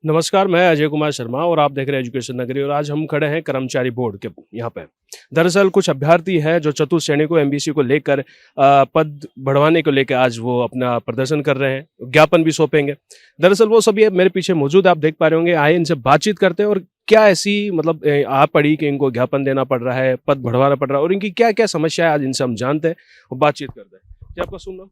नमस्कार, मैं अजय कुमार शर्मा और आप देख रहे हैं एजुकेशन नगरी। और आज हम खड़े हैं कर्मचारी बोर्ड के यहाँ पे। दरअसल कुछ अभ्यर्थी हैं जो चतुर्थ श्रेणी को एमबीसी को लेकर पद बढ़वाने को लेकर आज वो अपना प्रदर्शन कर रहे हैं, ज्ञापन भी सौंपेंगे। दरअसल वो सभी मेरे पीछे मौजूद आप देख पा रहे होंगे। आए इनसे बातचीत करते हैं और क्या ऐसी आ पड़ी कि इनको ज्ञापन देना पड़ रहा है, पद बढ़वाना पड़ रहा है और इनकी क्या क्या समस्या है, आज इनसे हम जानते हैं और बातचीत करते हैं। जी, आपका शुभ नाम?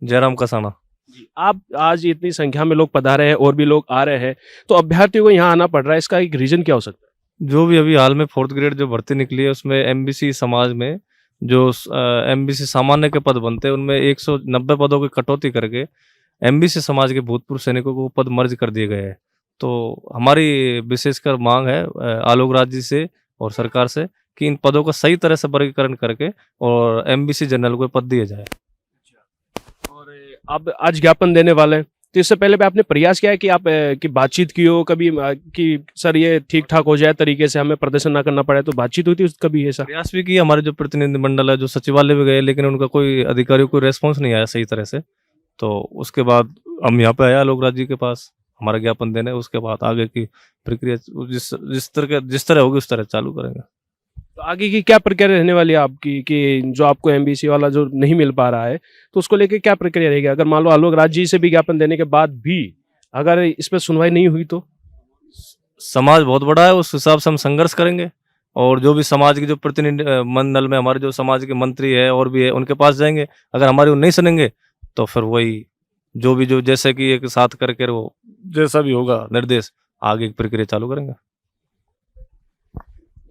जयराम कसाना। जी, आप आज इतनी संख्या में लोग पधारे हैं और भी लोग आ रहे हैं, तो अभ्यर्थियों को यहाँ आना पड़ रहा है, इसका एक रीजन क्या हो सकता है? जो भी अभी हाल में 4th ग्रेड जो भर्ती निकली है उसमें एमबीसी समाज में जो एमबीसी सामान्य के पद बनते हैं उनमें 190 पदों की कटौती करके एमबीसी समाज के भूतपूर्व सैनिकों को पद मर्ज कर दिए गए हैं। तो हमारी विशेषकर मांग है आलोक राज जी से और सरकार से कि इन पदों का सही तरह से वर्गीकरण करके और एमबीसी जनरल को पद दिए जाए। और आप आज ज्ञापन देने वाले हैं, तो इससे पहले भी आपने प्रयास किया है कि आप की बातचीत की हो कभी कि सर ये ठीक ठाक हो जाए तरीके से, हमें प्रदर्शन ना करना पड़े, तो बातचीत हुई थी कभी ऐसा? प्रयास भी किया, हमारे जो प्रतिनिधि मंडल है जो सचिवालय में गए लेकिन उनका कोई अधिकारियों को रेस्पॉन्स नहीं आया सही तरह से। तो उसके बाद हम यहाँ पे आया आलोक राज जी के पास हमारा ज्ञापन देने, उसके बाद आगे की प्रक्रिया जिस तरह होगी उस तरह चालू करेंगे। तो आगे की क्या प्रक्रिया रहने वाली है आपकी कि जो आपको एमबीसी वाला जो नहीं मिल पा रहा है, तो उसको लेके क्या प्रक्रिया रहेगी? अगर मान लो आलोक राज जी से भी ज्ञापन देने के बाद भी अगर इस पर सुनवाई नहीं हुई तो? समाज बहुत बड़ा है, उस हिसाब से हम संघर्ष करेंगे और जो भी समाज के जो प्रतिनिधि मंडल में हमारे जो समाज के मंत्री है और भी है उनके पास जाएंगे। अगर हमारे वो नहीं सुनेंगे तो फिर वही जो जैसे कि एक साथ करके वो जैसा भी होगा निर्देश आगे की प्रक्रिया चालू करेंगे।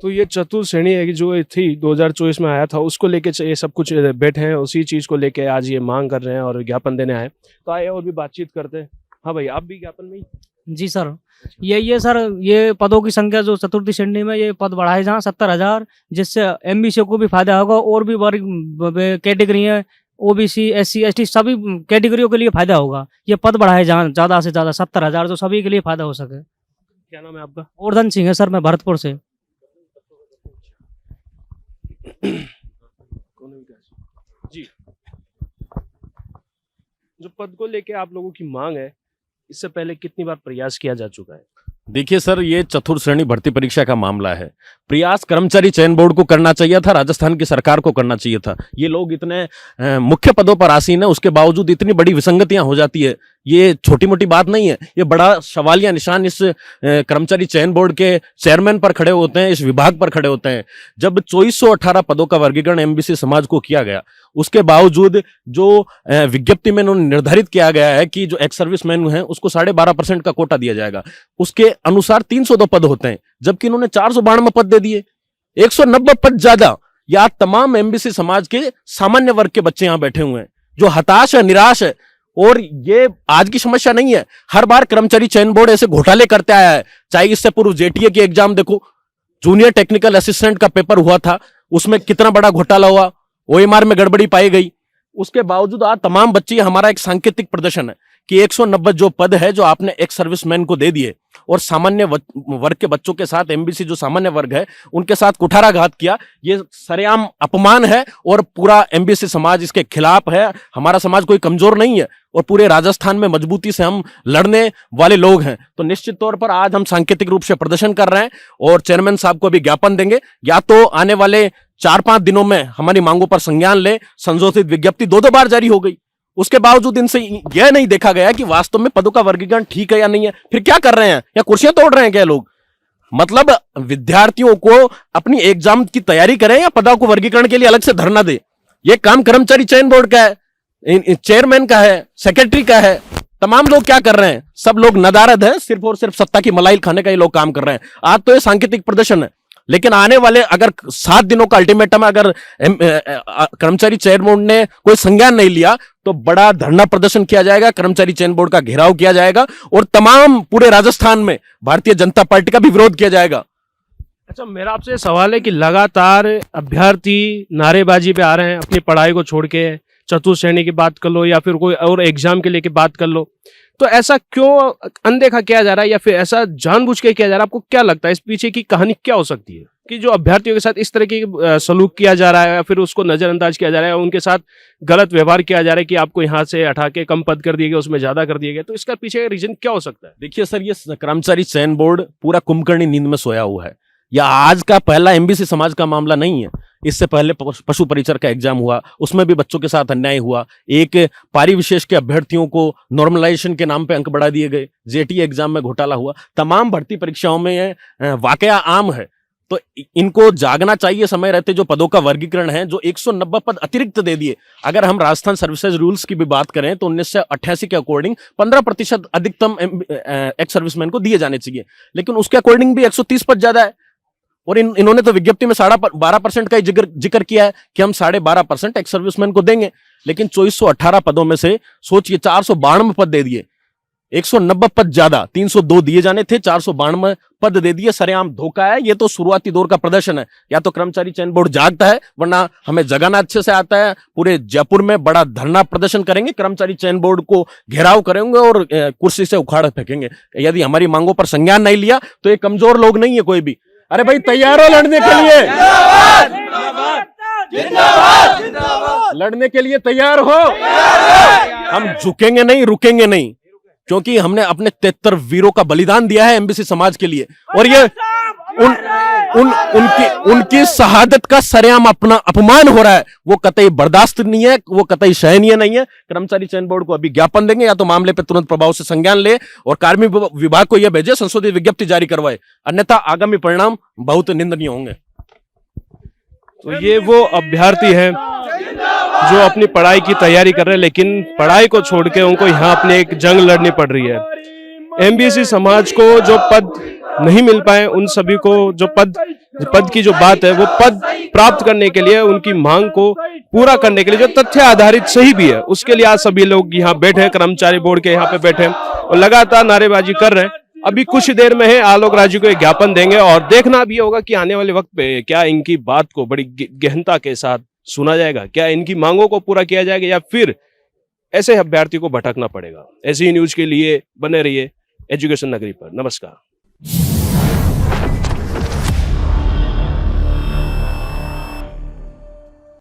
तो ये चतुर्थ श्रेणी है कि जो थी 2024 में आया था, उसको लेके ये सब कुछ बैठे हैं, उसी चीज को लेके आज ये मांग कर रहे हैं और ज्ञापन देने आए। तो आए और भी बातचीत करते हैं। हाँ भाई, आप भी ज्ञापन में ही? जी सर, ये सर ये पदों की संख्या जो चतुर्थी श्रेणी में ये पद बढ़ाए जहाँ 70,000, जिससे एमबीसी को भी फायदा होगा और भी वर्ग कैटेगरी है, ओबीसी एससी एसटी सभी कैटेगरियों के लिए फायदा होगा। ये पद बढ़ाए जहाँ ज़्यादा से ज़्यादा 70,000 जो सभी के लिए फायदा हो सके। क्या नाम है आपका? गोवर्धन सिंह है सर, मैं भरतपुर से। जी, जो पद को लेके आप लोगों की मांग है, इससे पहले कितनी बार प्रयास किया जा चुका है? देखिए सर, ये चतुर्थ श्रेणी भर्ती परीक्षा का मामला है। प्रयास कर्मचारी चयन बोर्ड को करना चाहिए था, राजस्थान की सरकार को करना चाहिए था। ये लोग इतने मुख्य पदों पर आसीन है, उसके बावजूद इतनी बड़ी विसंगतियां हो जाती है, ये छोटी मोटी बात नहीं है। ये बड़ा सवालिया निशान इस कर्मचारी चयन बोर्ड के चेयरमैन पर खड़े होते हैं, इस विभाग पर खड़े होते हैं। जब 2418 पदों का वर्गीकरण एमबीसी समाज को किया गया, उसके बावजूद जो विज्ञप्ति में उन्होंने निर्धारित किया गया है कि जो एक्स सर्विसमैन है उसको 12.5% का कोटा दिया जाएगा, उसके अनुसार 302 पद होते हैं, जबकि इन्होंने 492 पद दे दिए, 190 पद ज्यादा। या तमाम एमबीसी समाज के सामान्य वर्ग के बच्चे यहां बैठे हुए हैं जो हताश है, निराश है। और ये आज की समस्या नहीं है, हर बार कर्मचारी चयन बोर्ड ऐसे घोटाले करते आया है। चाहे इससे पूर्व जेटीए की एग्जाम देखो, जूनियर टेक्निकल असिस्टेंट का पेपर हुआ था, उसमें कितना बड़ा घोटाला हुआ, ओएमआर में गड़बड़ी पाई गई। उसके बावजूद आज तमाम बच्चे, हमारा एक सांकेतिक प्रदर्शन है कि 190 जो पद है जो आपने एक्स सर्विसमैन को दे दिए और सामान्य वर्ग के बच्चों के साथ, एमबीसी जो सामान्य वर्ग है उनके साथ कुठाराघात किया, ये सरेआम अपमान है और पूरा एमबीसी समाज इसके खिलाफ है। हमारा समाज कोई कमजोर नहीं है और पूरे राजस्थान में मजबूती से हम लड़ने वाले लोग हैं। तो निश्चित तौर पर आज हम सांकेतिक रूप से प्रदर्शन कर रहे हैं और चेयरमैन साहब को भी ज्ञापन देंगे, या तो आने वाले 4-5 दिनों में हमारी मांगों पर संज्ञान ले। संशोधित विज्ञप्ति 2 बार जारी हो गई, उसके बावजूद इनसे यह नहीं देखा गया कि वास्तव में पदों का वर्गीकरण ठीक है या नहीं है। फिर क्या कर रहे हैं, या कुर्सियां तोड़ रहे हैं क्या लोग? मतलब विद्यार्थियों को अपनी एग्जाम की तैयारी करें या पदों को वर्गीकरण के लिए अलग से धरना दे? ये काम कर्मचारी चयन बोर्ड का है, चेयरमैन का है, सेक्रेटरी का है। तमाम लोग क्या कर रहे हैं? सब लोग नदारद है, सिर्फ और सिर्फ सत्ता की मलाई खाने का ये लोग काम कर रहे हैं। आज तो ये सांकेतिक प्रदर्शन है, लेकिन आने वाले अगर 7 दिनों का अल्टीमेटम अगर कर्मचारी चयन बोर्ड ने कोई संज्ञान नहीं लिया तो बड़ा धरना प्रदर्शन किया जाएगा, कर्मचारी चयन बोर्ड का घेराव किया जाएगा और तमाम पूरे राजस्थान में भारतीय जनता पार्टी का भी विरोध किया जाएगा। अच्छा, मेरा आपसे सवाल है कि लगातार अभ्यर्थी नारेबाजी पे आ रहे हैं, अपनी पढ़ाई को छोड़ के चतुर्थ श्रेणी की बात कर लो या फिर कोई और एग्जाम के लेके बात कर लो, तो ऐसा क्यों अनदेखा किया जा रहा है या फिर ऐसा जानबूझ के किया जा रहा है? आपको क्या लगता है इस पीछे की कहानी क्या हो सकती है? कि जो अभ्यर्थियों के साथ इस तरह की सलूक किया जा रहा है या फिर उसको नजरअंदाज किया जा रहा है, उनके साथ गलत व्यवहार किया जा रहा है कि आपको यहाँ से हटा के कम पद कर दिए गए, उसमें ज्यादा कर दिए गए, तो इसका पीछे रीजन क्या हो सकता है? देखिए सर, ये कर्मचारी चयन बोर्ड पूरा कुंभकर्णी नींद में सोया हुआ है। या आज का पहला एमबीसी समाज का मामला नहीं है। इससे पहले पशु परिचर का एग्जाम हुआ, उसमें भी बच्चों के साथ अन्याय हुआ। एक पारी विशेष के अभ्यर्थियों को नॉर्मलाइजेशन के नाम पे अंक बढ़ा दिए गए। जेटी एग्जाम में घोटाला हुआ। तमाम भर्ती परीक्षाओं में ये वाकया आम है। तो इनको जागना चाहिए समय रहते। जो पदों का वर्गीकरण है, जो 190 पद अतिरिक्त दे दिए। अगर हम राजस्थान सर्विसेज रूल्स की भी बात करें तो 1988 के अकॉर्डिंग 15% अधिकतम एक्स सर्विसमैन को दिए जाने चाहिए, लेकिन उसके अकॉर्डिंग भी 130 पद ज्यादा है। और इन्होंने तो विज्ञप्ति में 12.5% का ही जिक्र किया है कि हम 12.5% एक्स सर्विसमैन को देंगे, लेकिन 2418 पदों में से सोचिए 492 पद दे दिए। 190 पद ज्यादा, 302 दिए जाने थे, 492 पद दे दिए। सरेआम धोखा है। ये तो शुरुआती दौर का प्रदर्शन है। या तो कर्मचारी चयन बोर्ड जागता है, वरना हमें जगाना अच्छे से आता है। पूरे जयपुर में बड़ा धरना प्रदर्शन करेंगे, कर्मचारी चयन बोर्ड को घेराव करेंगे और कुर्सी से उखाड़ फेंकेंगे। यदि हमारी मांगों पर संज्ञान नहीं लिया तो ये कमजोर लोग नहीं है कोई भी। अरे भाई, तैयार हो लड़ने के लिए? लड़ने के लिए तैयार हो? हम झुकेंगे नहीं, रुकेंगे नहीं, क्योंकि हमने अपने 73 वीरों का बलिदान दिया है एमबीसी समाज के लिए। और ये उनकी शहादत का सरेआम अपना अपमान हो रहा है। वो कतई बर्दाश्त नहीं है, वो कतई सहनीय नहीं है। कर्मचारी चयन बोर्ड को अभी ज्ञापन देंगे, या तो मामले पर तुरंत प्रभाव से संज्ञान ले और कार्मिक विभाग को यह भेजे, संशोधित विज्ञप्ति जारी करवाए, अन्यथा आगामी परिणाम बहुत निंदनीय होंगे। तो ये वो अभ्यर्थी हैं जो अपनी पढ़ाई की तैयारी कर रहे हैं, लेकिन पढ़ाई को छोड़ के उनको यहाँ अपने एक जंग लड़नी पड़ रही है। एमबीसी समाज को जो पद नहीं मिल पाए, उन सभी को जो पद की जो बात है, वो पद प्राप्त करने के लिए, उनकी मांग को पूरा करने के लिए जो तथ्य आधारित सही भी है, उसके लिए आज सभी लोग यहाँ बैठे हैं, कर्मचारी बोर्ड के यहाँ पे बैठे हैं और लगातार नारेबाजी कर रहे हैं। अभी कुछ देर में है आलोक राजू को एक ज्ञापन देंगे और देखना भी होगा कि आने वाले वक्त पे क्या इनकी बात को बड़ी गहनता के साथ सुना जाएगा, क्या इनकी मांगों को पूरा किया जाएगा, या फिर ऐसे अभ्यर्थी को भटकना पड़ेगा। ऐसी न्यूज के लिए बने रहिए एजुकेशन नगरी पर। नमस्कार।